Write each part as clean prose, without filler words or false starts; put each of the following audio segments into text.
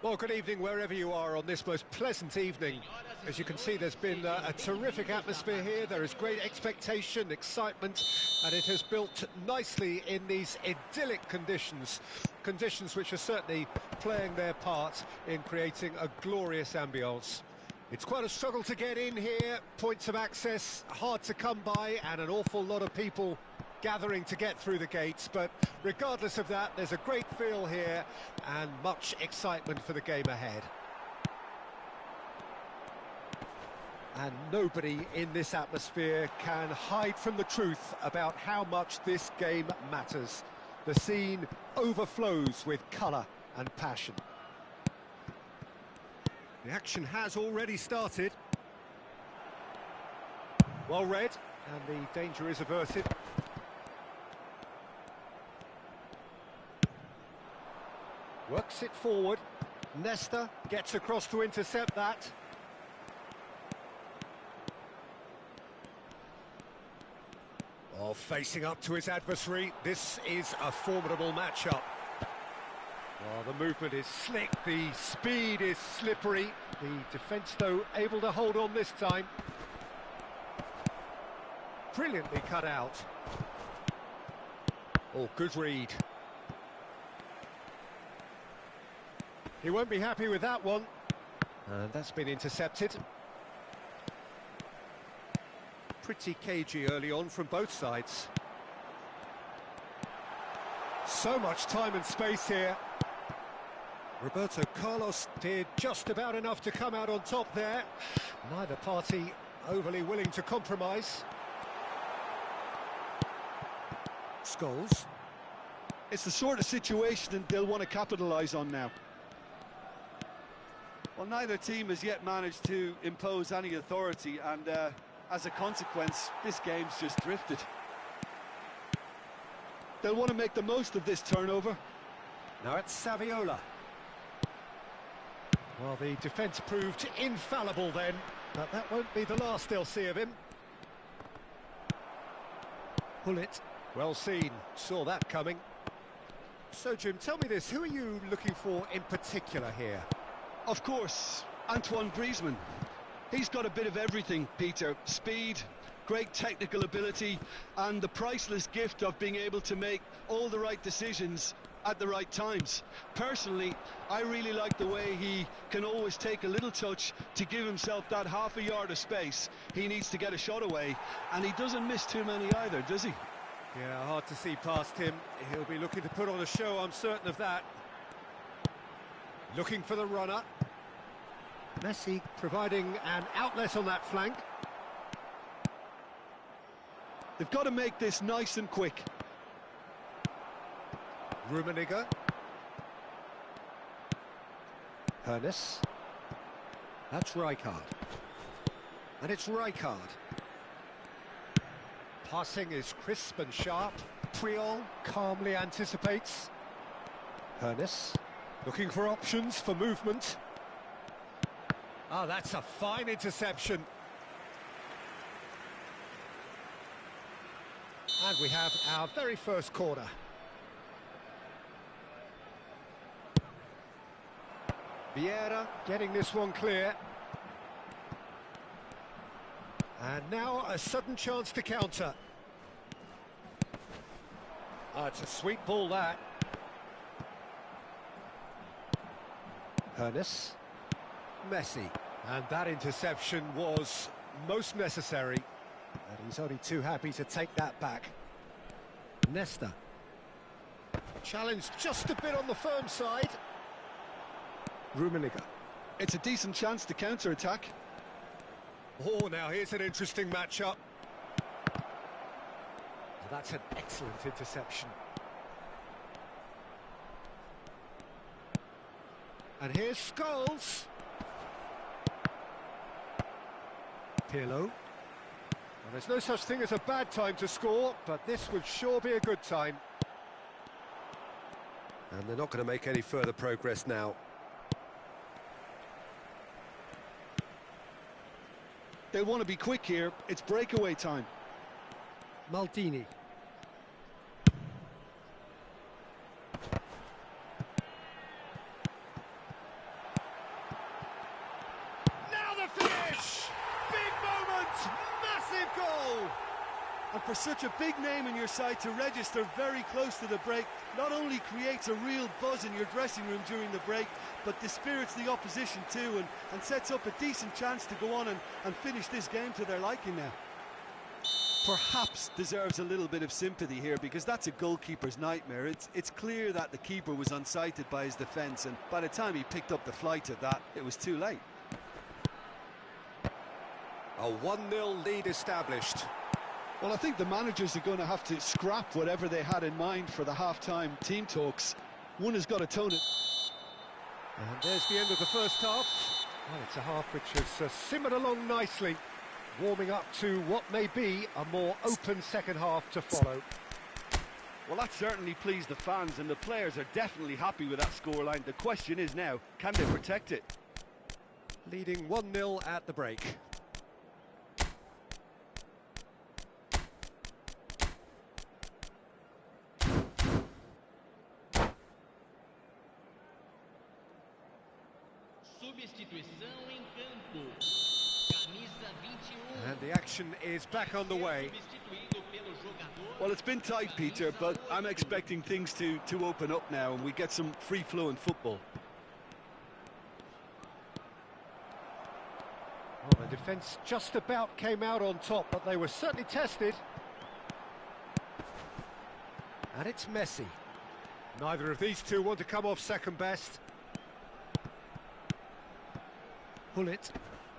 Well, good evening wherever you are on this most pleasant evening. As you can see, there's been a terrific atmosphere here. There is great expectation, excitement, and it has built nicely in these idyllic conditions. Conditions which are certainly playing their part in creating a glorious ambience. It's quite a struggle to get in here, points of access hard to come by, and an awful lot of people gathering to get through the gates, but regardless of that, there's a great feel here and much excitement for the game ahead. And nobody in this atmosphere can hide from the truth about how much this game matters. The scene overflows with colour and passion. The action has already started. Well read, and the danger is averted. Works it forward. Nesta gets across to intercept that. Oh, facing up to his adversary. This is a formidable matchup. Oh, the movement is slick, the speed is slippery. The defence, though, able to hold on this time. Brilliantly cut out. Oh, good read. He won't be happy with that one. And that's been intercepted. Pretty cagey early on from both sides. So much time and space here. Roberto Carlos did just about enough to come out on top there. Neither party overly willing to compromise. Scholes. It's the sort of situation they'll want to capitalise on now. Well, neither team has yet managed to impose any authority, and as a consequence, this game's just drifted. They'll want to make the most of this turnover. Now it's Saviola. Well, the defence proved infallible then, but that won't be the last they'll see of him. Hullet, well seen, saw that coming. So, Jim, tell me this, who are you looking for in particular here? Of course, Antoine Griezmann. He's got a bit of everything, Peter. Speed, great technical ability, and the priceless gift of being able to make all the right decisions at the right times. Personally, I really like the way he can always take a little touch to give himself that half a yard of space he needs to get a shot away, and he doesn't miss too many either, does he? Yeah, hard to see past him. He'll be looking to put on a show, I'm certain of that. Looking for the runner. Messi providing an outlet on that flank. They've got to make this nice and quick. Rummenigge. Hernes. That's Rijkaard. And it's Rijkaard. Passing is crisp and sharp. Priol calmly anticipates. Hernes. Looking for options for movement. Oh, that's a fine interception. And we have our very first corner. Vieira getting this one clear. And now a sudden chance to counter. Oh, it's a sweet ball, that. Hernes. Messi. And that interception was most necessary. And he's only too happy to take that back. Nesta. Challenged just a bit on the firm side. Rummenigge. It's a decent chance to counter-attack. Oh, now here's an interesting matchup. That's an excellent interception. And here's Scholes. Pirlo. Well, there's no such thing as a bad time to score, but this would sure be a good time. And they're not going to make any further progress now. They want to be quick here. It's breakaway time. Maldini. Now the finish! Big moment! Massive goal! And for such a big name in your side to register very close to the break, not only creates a real buzz in your dressing room during the break, but dispirits the opposition too, and sets up a decent chance to go on and finish this game to their liking now. Perhaps deserves a little bit of sympathy here, because that's a goalkeeper's nightmare. It's clear that the keeper was unsighted by his defence, and by the time he picked up the flight of that, it was too late. A 1-0 lead established. Well, I think the managers are going to have to scrap whatever they had in mind for the half-time team talks. One has got to tone it. And there's the end of the first half. Well, it's a half which has simmered along nicely, warming up to what may be a more open second half to follow. Well, that certainly pleased the fans, and the players are definitely happy with that scoreline. The question is now, can they protect it? Leading 1-0 at the break. And the action is back on the way. Well, it's been tight, Peter, but I'm expecting things to open up now, and we get some free-flowing football. Well, the defence just about came out on top, but they were certainly tested. And it's Messi. Neither of these two want to come off second best. Pull it.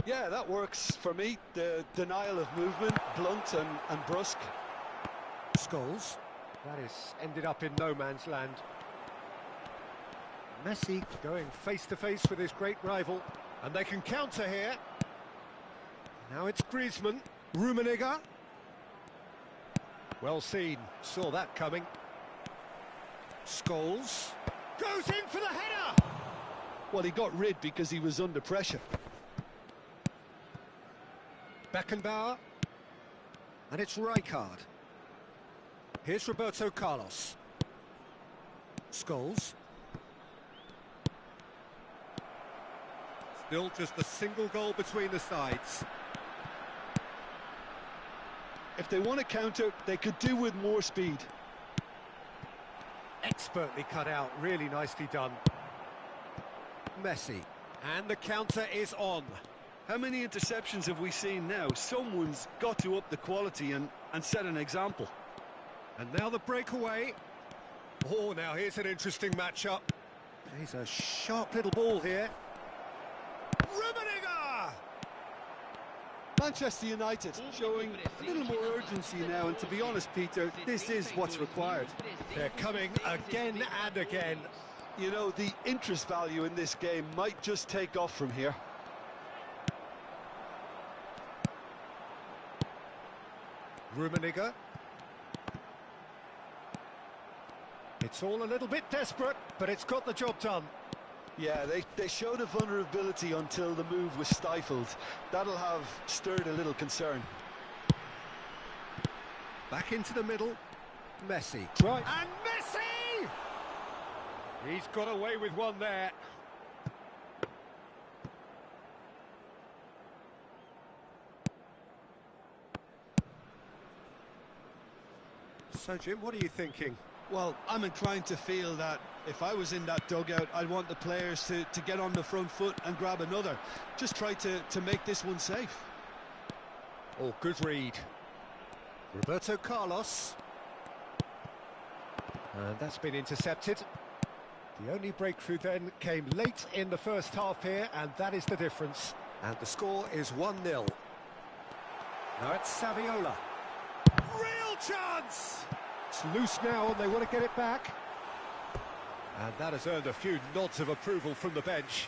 Yeah, that works for me. The denial of movement, blunt and brusque. Scholes. That is ended up in no man's land. Messi going face-to-face with his great rival. And they can counter here. Now it's Griezmann. Rummenigge. Well seen. Saw that coming. Scholes. Goes in for the header! Well, he got rid because he was under pressure. Beckenbauer. And it's Rijkaard. Here's Roberto Carlos. Scholes. Still just a single goal between the sides. If they want to counter, they could do with more speed. Expertly cut out, really nicely done. Messi. And the counter is on. How many interceptions have we seen now? Someone's got to up the quality and set an example. And now the breakaway. Oh, now here's an interesting matchup. He's a sharp little ball here. Rummenigge! Manchester United showing a little more urgency now, and to be honest, Peter, this is what's required. They're coming again and again. You know, the interest value in this game might just take off from here. Rummenigge. It's all a little bit desperate, but it's got the job done. Yeah, they showed a vulnerability until the move was stifled. That'll have stirred a little concern. Back into the middle. Messi. Right. And Messi! He's got away with one there. So, Jim, what are you thinking? Well, I'm inclined to feel that if I was in that dugout, I'd want the players to get on the front foot and grab another. Just try to make this one safe. Oh, good read. Roberto Carlos. And that's been intercepted. The only breakthrough then came late in the first half here, and that is the difference. And the score is 1-0. Now it's Saviola. Real chance! It's loose now and they want to get it back. And that has earned a few nods of approval from the bench.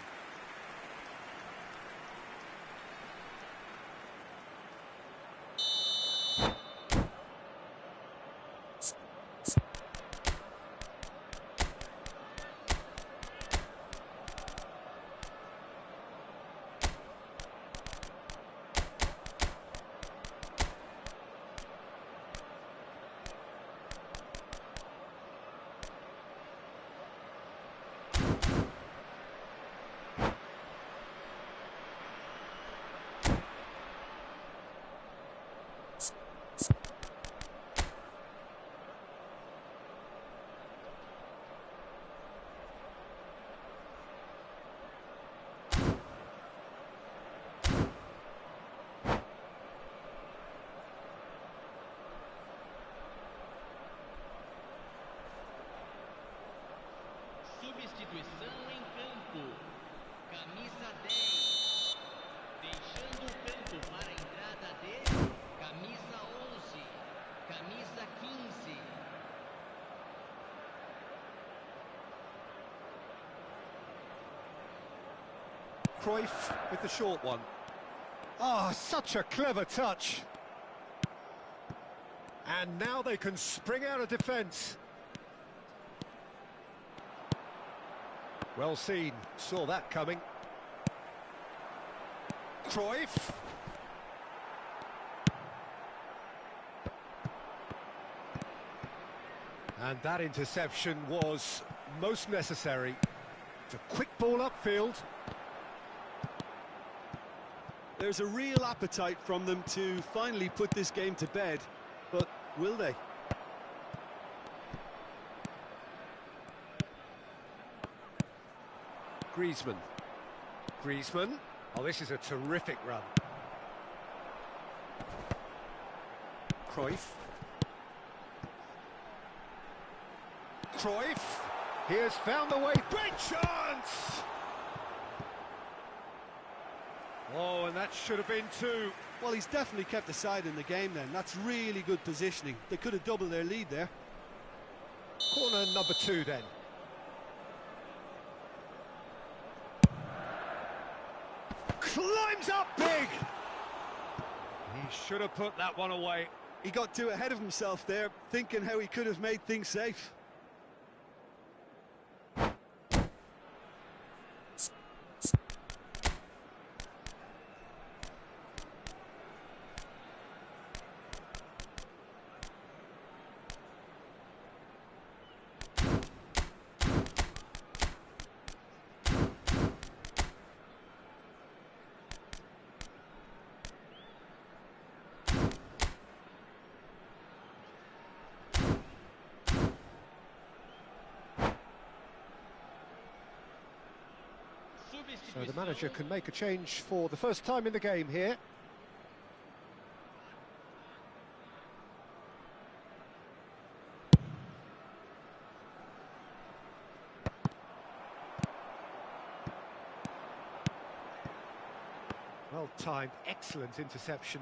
Substituição em campo. Camisa 10. Deixando o campo para a entrada de camisa 11. Camisa 15. Cruyff with the short one. Ah, such a clever touch. And now they can spring out of defence. Well seen, saw that coming. Cruyff. And that interception was most necessary. It's a quick ball upfield. There's a real appetite from them to finally put this game to bed, but will they? Griezmann. Griezmann. Oh, this is a terrific run. Cruyff. Cruyff. He has found the way. Great chance! Oh, and that should have been two. Well, he's definitely kept the side in the game then. That's really good positioning. They could have doubled their lead there. Corner number 2 then. Climbs up big! He should have put that one away. He got too ahead of himself there, thinking how he could have made things safe. So the manager can make a change for the first time in the game here. Well timed, excellent interception.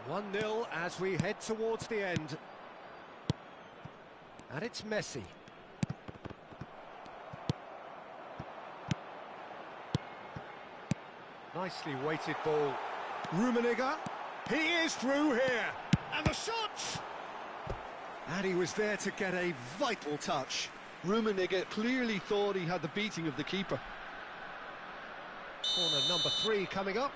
1-0 as we head towards the end. And it's Messi. Nicely weighted ball. Rummenigge. He is through here. And the shot! And he was there to get a vital touch. Rummenigge clearly thought he had the beating of the keeper. Corner number 3 coming up.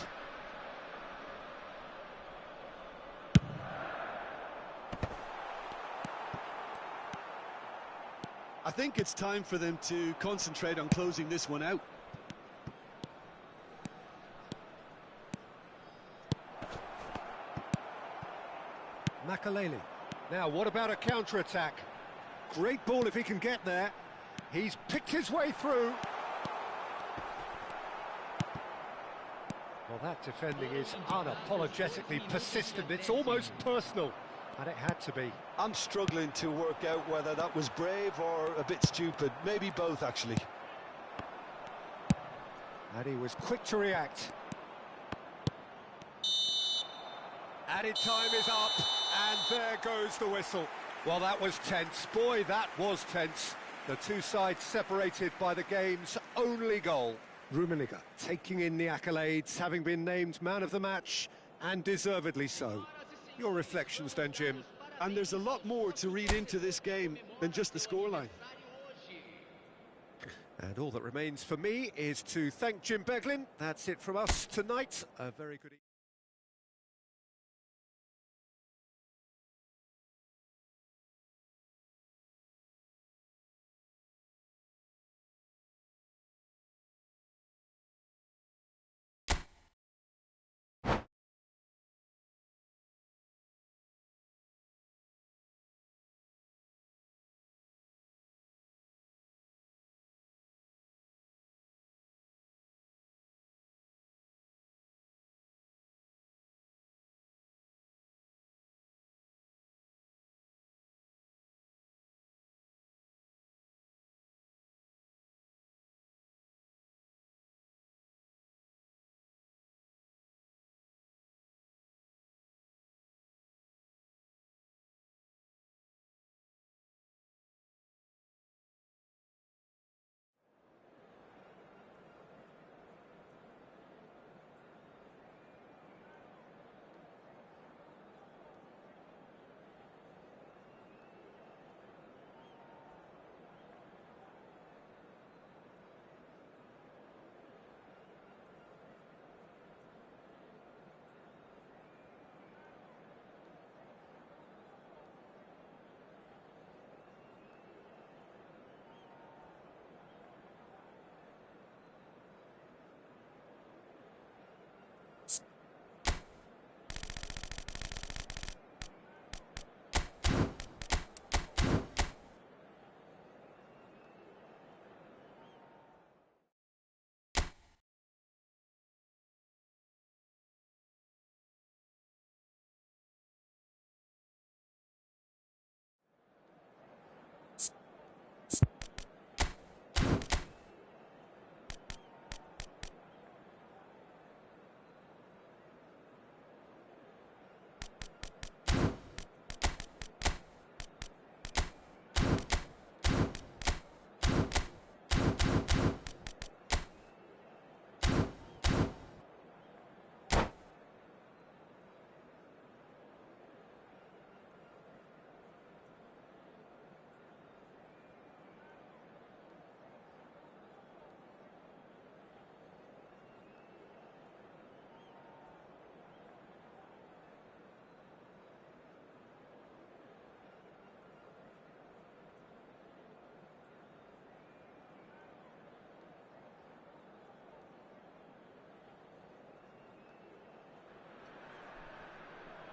I think it's time for them to concentrate on closing this one out. Makaleli. Now, what about a counter-attack? Great ball if he can get there. He's picked his way through. Well, that defending is unapologetically persistent. It's almost personal, and it had to be. I'm struggling to work out whether that was brave or a bit stupid. Maybe both, actually. And he was quick to react. Added time is up, and there goes the whistle. Well, that was tense. Boy, that was tense. The two sides separated by the game's only goal. Rummenigge taking in the accolades, having been named man of the match, and deservedly so. Your reflections then, Jim? And there's a lot more to read into this game than just the scoreline. And all that remains for me is to thank Jim Beglin. That's it from us tonight. A very good evening.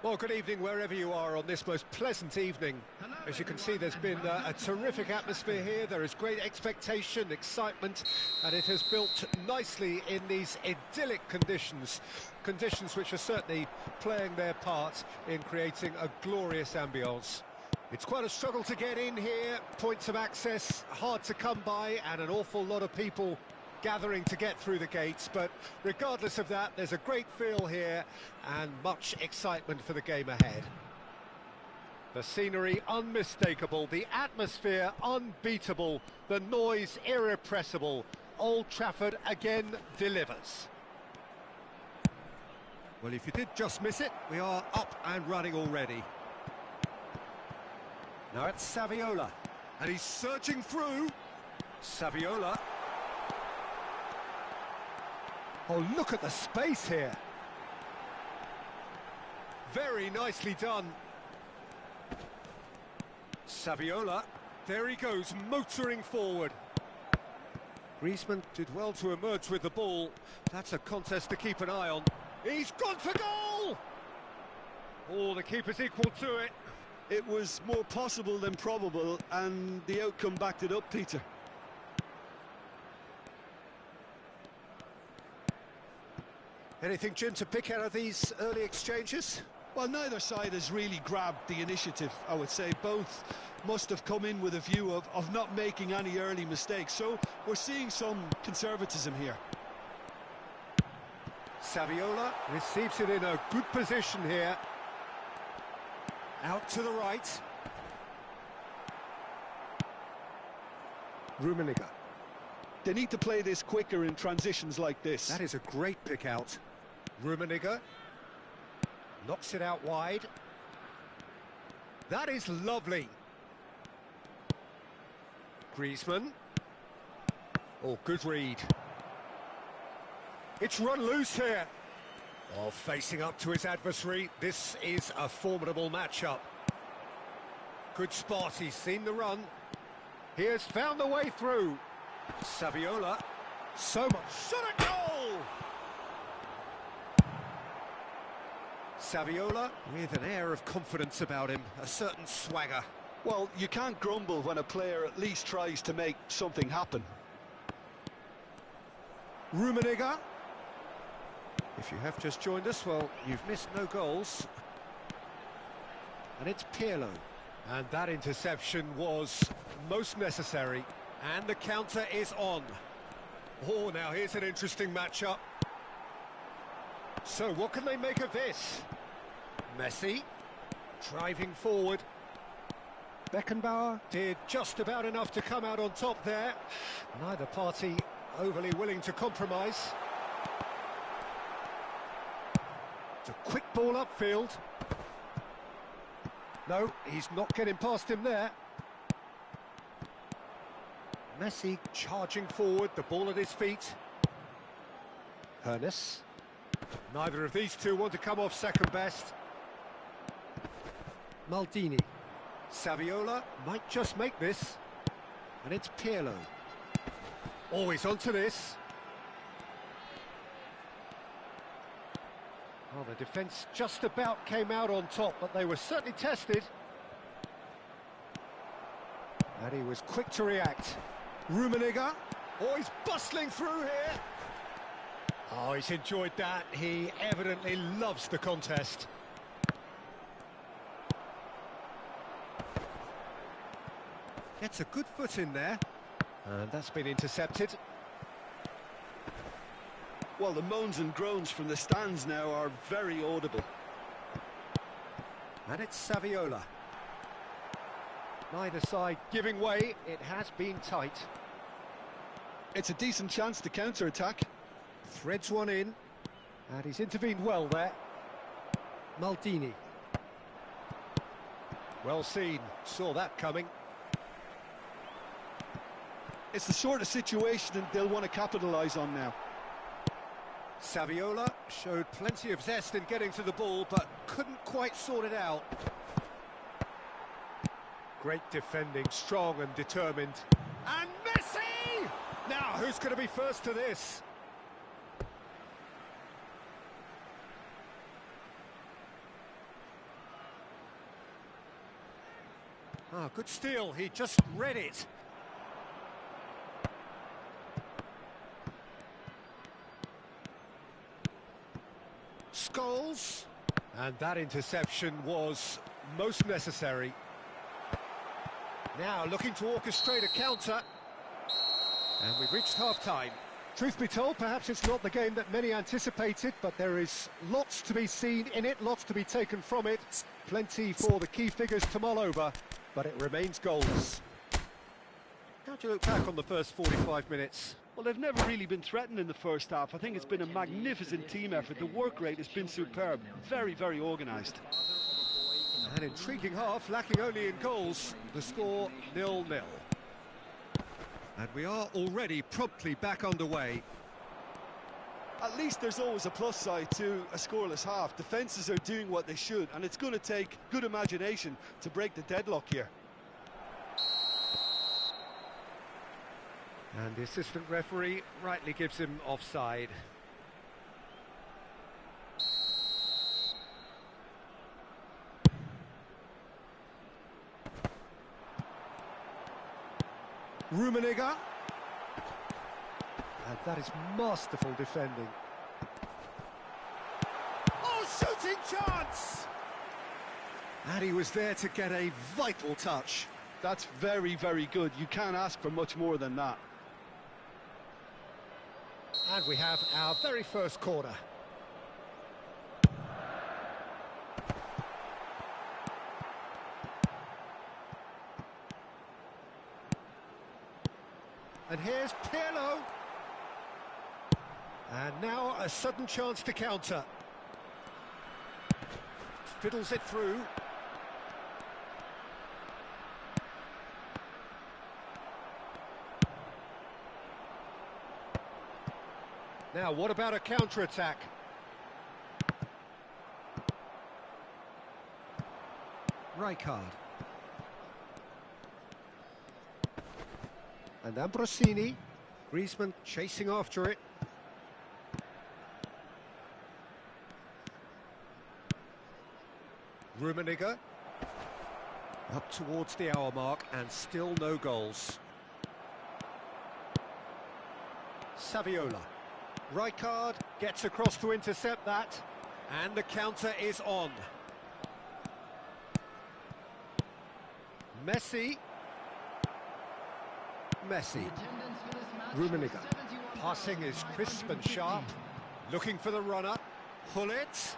Well, good evening wherever you are on this most pleasant evening. As you can see, there's been a terrific atmosphere here. There is great expectation, excitement, and it has built nicely in these idyllic conditions. Conditions which are certainly playing their part in creating a glorious ambience. It's quite a struggle to get in here, points of access hard to come by, and an awful lot of people gathering to get through the gates, but regardless of that, there's a great feel here and much excitement for the game ahead. The scenery unmistakable, the atmosphere unbeatable, the noise irrepressible. Old Trafford again delivers. Well, if you did just miss it, we are up and running already. Now it's Saviola, and he's surging through. Saviola. Oh, look at the space here. Very nicely done. Saviola, there he goes, motoring forward. Griezmann did well to emerge with the ball. That's a contest to keep an eye on. He's gone for goal! Oh, the keeper's equal to it. It was more possible than probable, and the outcome backed it up, Peter. Anything, Jim, to pick out of these early exchanges? Well, neither side has really grabbed the initiative, I would say. Both must have come in with a view of not making any early mistakes, so we're seeing some conservatism here. Saviola receives it in a good position here. Out to the right. Rummenigge. They need to play this quicker in transitions like this. That is a great pick out. Rummenigge knocks it out wide. That is lovely. Griezmann. Oh, good read. It's run loose here. Oh, facing up to his adversary. This is a formidable matchup. Good spot, he's seen the run. He has found the way through. Saviola. So much. Shot at goal! Saviola with an air of confidence about him, a certain swagger. Well, you can't grumble when a player at least tries to make something happen. Rummenigge. If you have just joined us, well, you've missed no goals. And it's Pirlo. And that interception was most necessary. And the counter is on. Oh, now here's an interesting matchup. So what can they make of this? Messi driving forward. Beckenbauer did just about enough to come out on top there. Neither party overly willing to compromise. It's a quick ball upfield. No, he's not getting past him there. Messi charging forward, the ball at his feet. Hernes. Neither of these two want to come off second best. Maldini. Saviola might just make this. And it's Pirlo. Always onto this. Well, the defence just about came out on top, but they were certainly tested. And he was quick to react. Rummenigge. Oh, he's bustling through here. Oh, he's enjoyed that. He evidently loves the contest. Gets a good foot in there. And that's been intercepted. Well, the moans and groans from the stands now are very audible. And it's Saviola. Neither side giving way. It has been tight. It's a decent chance to counter-attack. Threads one in. And he's intervened well there. Maldini. Well seen. Saw that coming. It's the sort of situation they'll want to capitalise on now. Saviola showed plenty of zest in getting to the ball, but couldn't quite sort it out. Great defending, strong and determined. And Messi! Now, who's going to be first to this? Ah, good steal, he just read it. Scholes. And that interception was most necessary. Now looking to orchestrate a counter. And we've reached half-time. Truth be told, perhaps it's not the game that many anticipated, but there is lots to be seen in it, lots to be taken from it. Plenty for the key figures to mull over, but it remains goals. How do you look back on the first 45 minutes? Well, they've never really been threatened in the first half. I think it's been a magnificent team effort. The work rate has been superb. Very, very organised. An intriguing half, lacking only in goals. The score 0-0. And we are already promptly back underway. At least there's always a plus side to a scoreless half. Defences are doing what they should, and it's going to take good imagination to break the deadlock here. And the assistant referee rightly gives him offside. Rummenigge. And that is masterful defending. Oh, shooting chance! And he was there to get a vital touch. That's very, very good. You can't ask for much more than that. And we have our very first corner. And here's Pirlo. And now a sudden chance to counter. Fiddles it through. Now, what about a counter-attack? Rijkaard. And Ambrosini. Griezmann chasing after it. Rummenigge. Up towards the hour mark and still no goals. Saviola. Rijkaard gets across to intercept that, and the counter is on. Messi. Rummenigge. Passing is crisp and sharp. Looking for the runner. Hullet.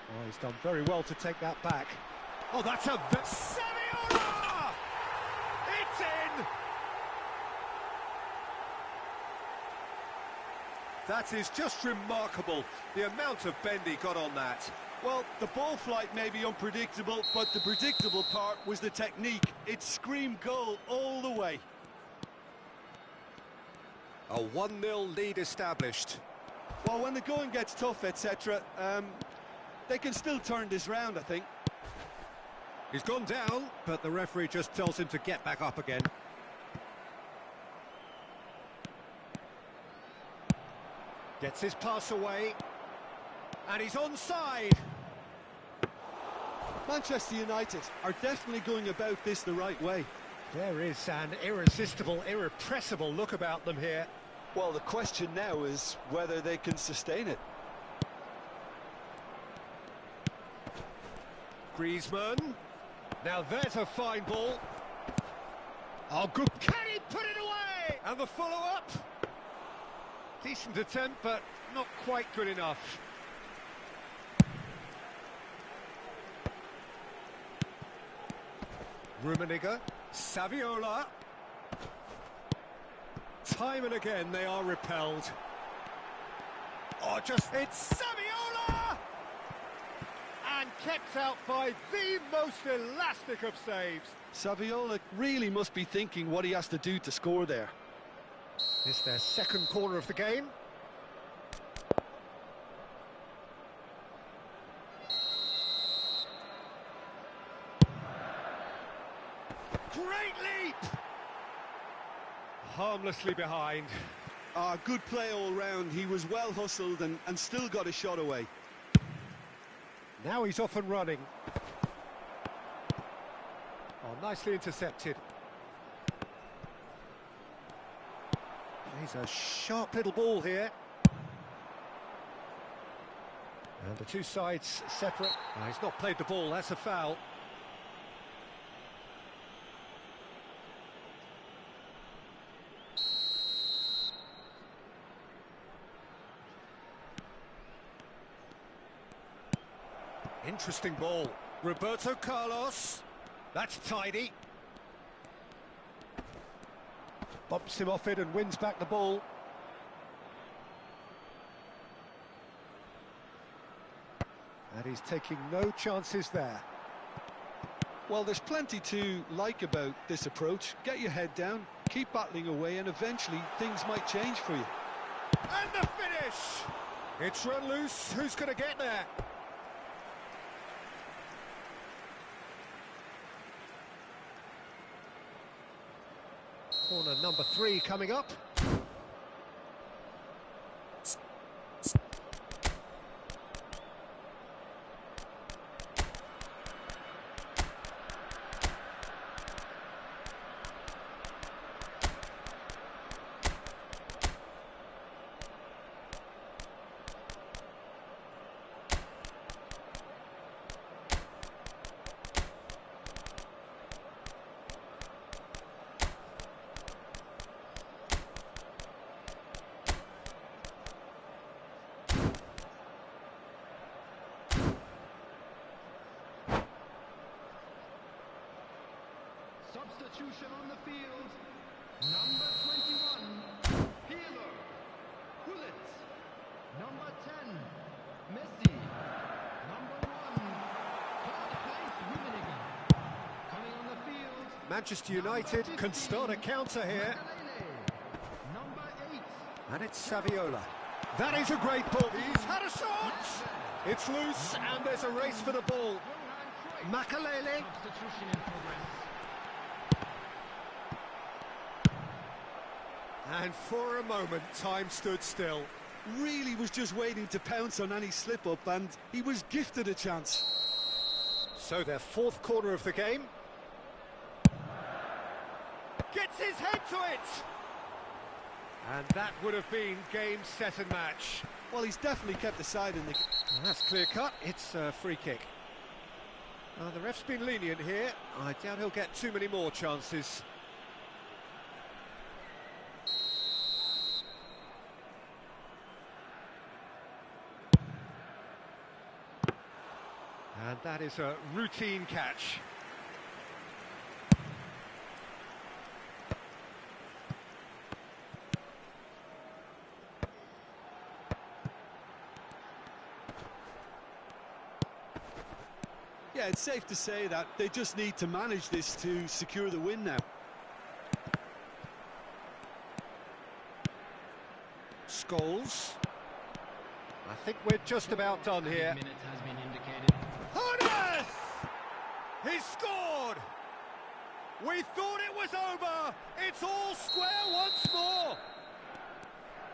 Oh, he's done very well to take that back. Oh, that's a... Saviola! It's in! That is just remarkable, the amount of bend he got on that. Well, the ball flight may be unpredictable, but the predictable part was the technique. It screamed goal all the way. A 1-0 lead established. Well, when the going gets tough, etc., they can still turn this round, I think. He's gone down, but the referee just tells him to get back up again. Gets his pass away, and he's onside. Manchester United are definitely going about this the right way. There is an irresistible, irrepressible look about them here. Well, the question now is whether they can sustain it. Griezmann. Now there's a fine ball. Oh, good. Can he put it away? And the follow-up. Decent attempt, but not quite good enough. Rummenigge, Saviola. Time and again they are repelled. Oh, it's Saviola! And kept out by the most elastic of saves. Saviola really must be thinking what he has to do to score there. It's their second corner of the game. Great leap! Harmlessly behind. Good play all round. He was well hustled and still got a shot away. Now he's off and running. Oh, nicely intercepted. He's a sharp little ball here. And the two sides separate. Oh, he's not played the ball, that's a foul. Interesting ball. Roberto Carlos. That's tidy. Bumps him off it and wins back the ball. And he's taking no chances there. Well, there's plenty to like about this approach. Get your head down, keep battling away, and eventually things might change for you. And the finish! It's run loose. Who's going to get there? Corner number 3 coming up. Substitution on the field. Number 21, Healer. Hullet. Number 10, Messi. Number 1, Karl-Heinz Rummenigge. Coming on the field. Manchester United can start a counter here. Number 8. And it's Saviola. That is a great ball. He's had a shot! It's loose and there's a race for the ball. Makalele. Substitution in progress. And for a moment, time stood still. Really was just waiting to pounce on any slip-up, and he was gifted a chance. So their 4th corner of the game. Gets his head to it! And that would have been game, set and match. Well, he's definitely kept the side in the... And that's clear cut, it's a free kick. The ref's been lenient here. I doubt he'll get too many more chances. And that is a routine catch. Yeah, it's safe to say that they just need to manage this to secure the win now. Scholes. I think we're just about done here. Minute has been indicated. Horace! He scored! We thought it was over! It's all square once more!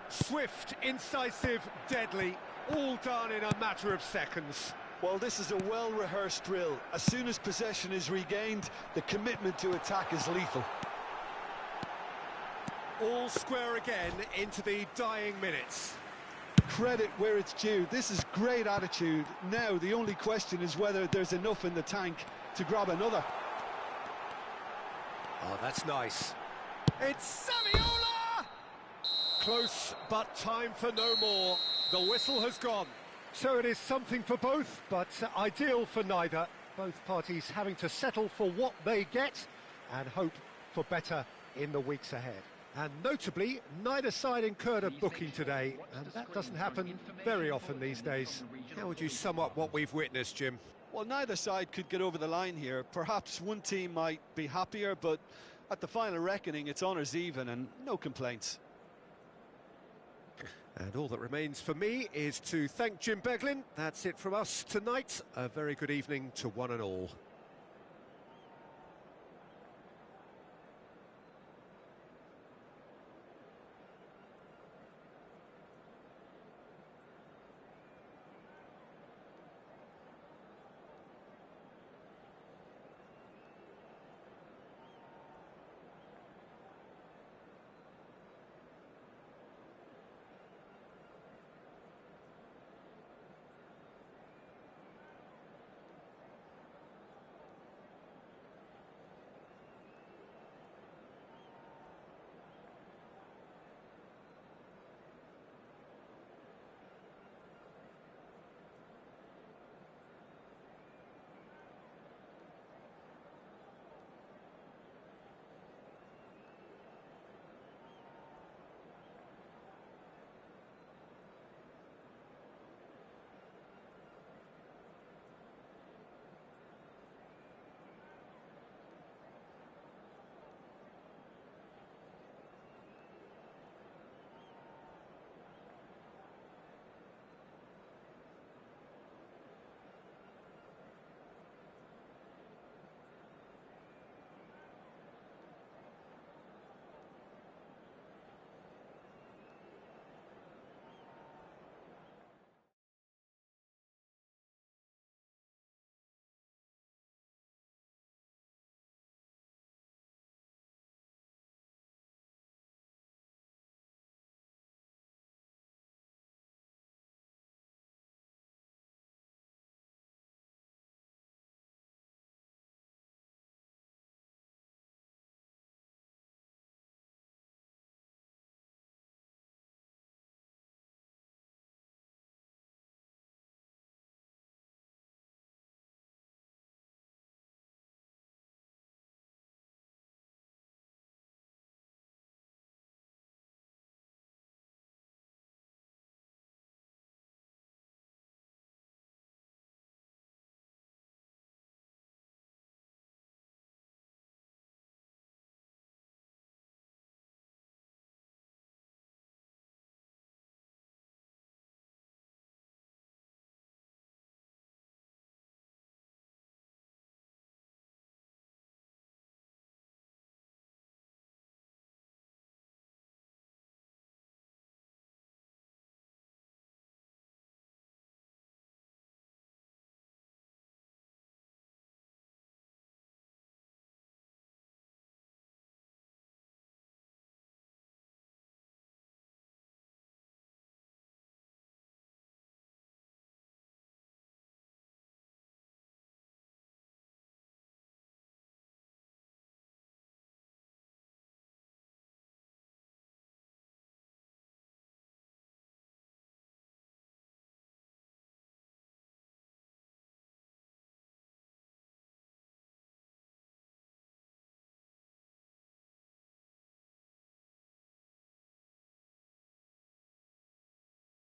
Swift, incisive, deadly, all done in a matter of seconds. Well, this is a well-rehearsed drill. As soon as possession is regained, the commitment to attack is lethal. All square again into the dying minutes. Credit where it's due. This is great attitude. Now, the only question is whether there's enough in the tank to grab another. Oh, that's nice. It's Saviola! Close, but time for no more. The whistle has gone. So it is something for both, but ideal for neither. Both parties having to settle for what they get and hope for better in the weeks ahead. And notably, neither side incurred a booking today, and that doesn't happen very often these days. How would you sum up what we've witnessed, Jim? Well, neither side could get over the line here. Perhaps one team might be happier, but at the final reckoning, it's honours even and no complaints. And all that remains for me is to thank Jim Beglin. That's it from us tonight. A very good evening to one and all.